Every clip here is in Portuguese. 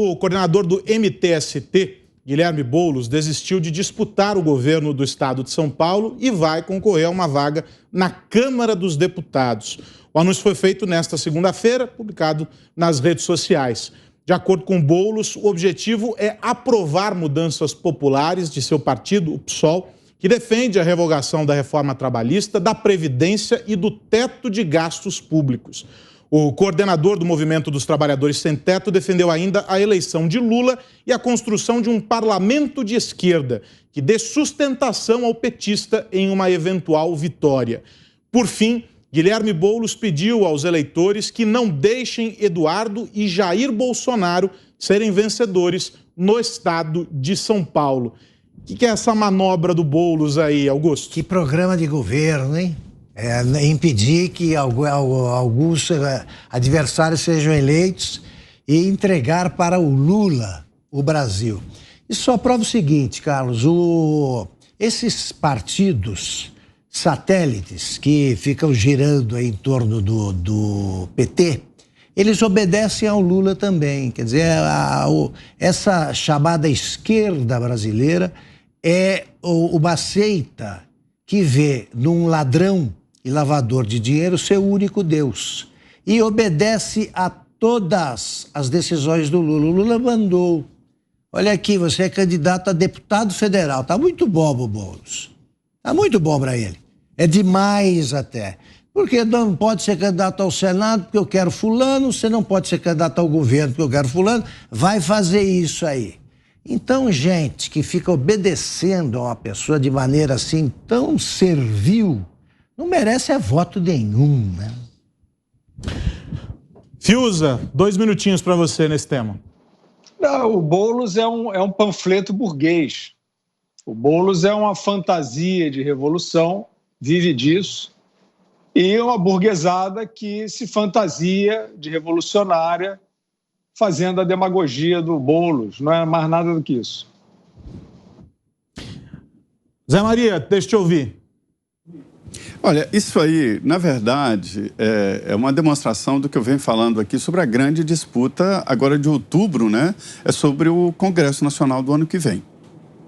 O coordenador do MTST, Guilherme Boulos, desistiu de disputar o governo do estado de São Paulo e vai concorrer a uma vaga na Câmara dos Deputados. O anúncio foi feito nesta segunda-feira, publicado nas redes sociais. De acordo com Boulos, o objetivo é aprovar mudanças populares de seu partido, o PSOL, que defende a revogação da reforma trabalhista, da Previdência e do teto de gastos públicos. O coordenador do Movimento dos Trabalhadores Sem Teto defendeu ainda a eleição de Lula e a construção de um parlamento de esquerda que dê sustentação ao petista em uma eventual vitória. Por fim, Guilherme Boulos pediu aos eleitores que não deixem Eduardo e Jair Bolsonaro serem vencedores no estado de São Paulo. O que é essa manobra do Boulos aí, Augusto? Que programa de governo, hein? Impedir que alguns adversários sejam eleitos e entregar para o Lula o Brasil. Isso só prova o seguinte, Carlos, esses partidos satélites que ficam girando aí em torno do PT, eles obedecem ao Lula também. Quer dizer, essa chamada esquerda brasileira é uma seita que vê num ladrão e lavador de dinheiro seu único Deus e obedece a todas as decisões do Lula. O Lula mandou: olha aqui, você é candidato a deputado federal. Tá muito bom, Boulos. Tá muito bom para ele. É demais até. Porque não pode ser candidato ao Senado porque eu quero fulano, você não pode ser candidato ao governo porque eu quero fulano, vai fazer isso aí. Então, gente que fica obedecendo a uma pessoa de maneira assim tão servil, não merece voto nenhum, né? Fiuza, 2 minutinhos para você nesse tema. Não, o Boulos é um panfleto burguês. O Boulos é uma fantasia de revolução, vive disso, e uma burguesada que se fantasia de revolucionária, fazendo a demagogia do Boulos. Não é mais nada do que isso. Zé Maria, deixa eu te ouvir. Olha, isso aí, na verdade, é uma demonstração do que eu venho falando aqui sobre a grande disputa agora de outubro, né? É sobre o Congresso Nacional do ano que vem.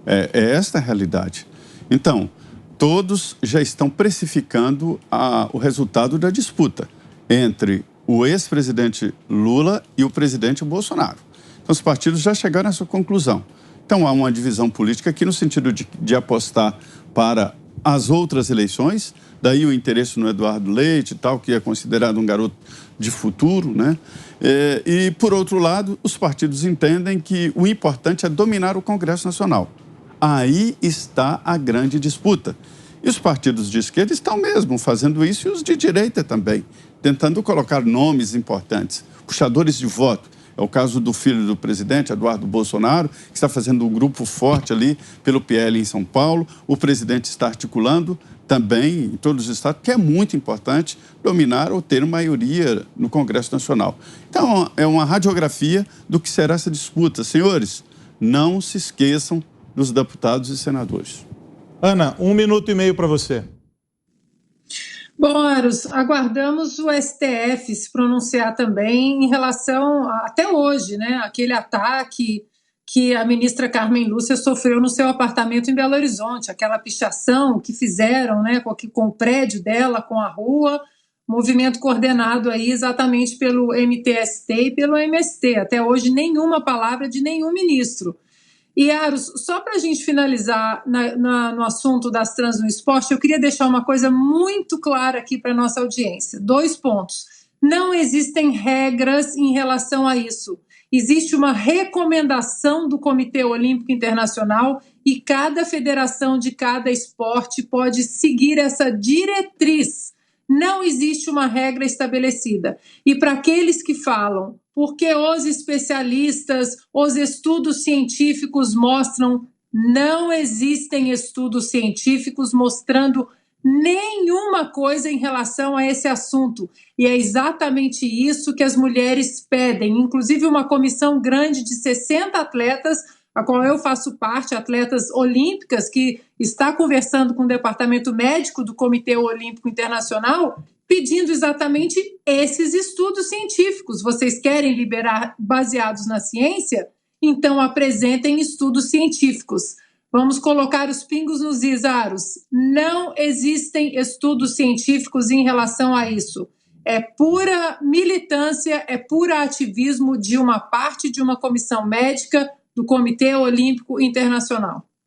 É esta a realidade. Então, todos já estão precificando o resultado da disputa entre o ex-presidente Lula e o presidente Bolsonaro. Então, os partidos já chegaram a essa conclusão. Então, há uma divisão política aqui no sentido de apostar para as outras eleições, daí o interesse no Eduardo Leite e tal, que é considerado um garoto de futuro, né? E, por outro lado, os partidos entendem que o importante é dominar o Congresso Nacional. Aí está a grande disputa. E os partidos de esquerda estão mesmo fazendo isso, e os de direita também, tentando colocar nomes importantes, puxadores de voto. É o caso do filho do presidente, Eduardo Bolsonaro, que está fazendo um grupo forte ali pelo PL em São Paulo. O presidente está articulando também em todos os estados, que é muito importante dominar ou ter maioria no Congresso Nacional. Então, é uma radiografia do que será essa disputa. Senhores, não se esqueçam dos deputados e senadores. Ana, 1 minuto e meio para você. Bom, Aros, aguardamos o STF se pronunciar também em relação, até hoje, né, aquele ataque que a ministra Carmen Lúcia sofreu no seu apartamento em Belo Horizonte, aquela pichação que fizeram, né, com o prédio dela, com a rua, movimento coordenado aí exatamente pelo MTST e pelo MST. Até hoje, nenhuma palavra de nenhum ministro. E, Aros, só para a gente finalizar no assunto das trans no esporte, eu queria deixar uma coisa muito clara aqui para a nossa audiência. 2 pontos. Não existem regras em relação a isso. Existe uma recomendação do Comitê Olímpico Internacional e cada federação de cada esporte pode seguir essa diretriz. Não existe uma regra estabelecida. E para aqueles que falam, porque os especialistas, os estudos científicos mostram, não existem estudos científicos mostrando nenhuma coisa em relação a esse assunto. E é exatamente isso que as mulheres pedem. Inclusive uma comissão grande de 60 atletas, a qual eu faço parte, atletas olímpicas, que está conversando com o departamento médico do Comitê Olímpico Internacional, pedindo exatamente esses estudos científicos. Vocês querem liberar baseados na ciência? Então apresentem estudos científicos. Vamos colocar os pingos nos is, Aros. Não existem estudos científicos em relação a isso. É pura militância, é pura ativismo de uma parte de uma comissão médica do Comitê Olímpico Internacional.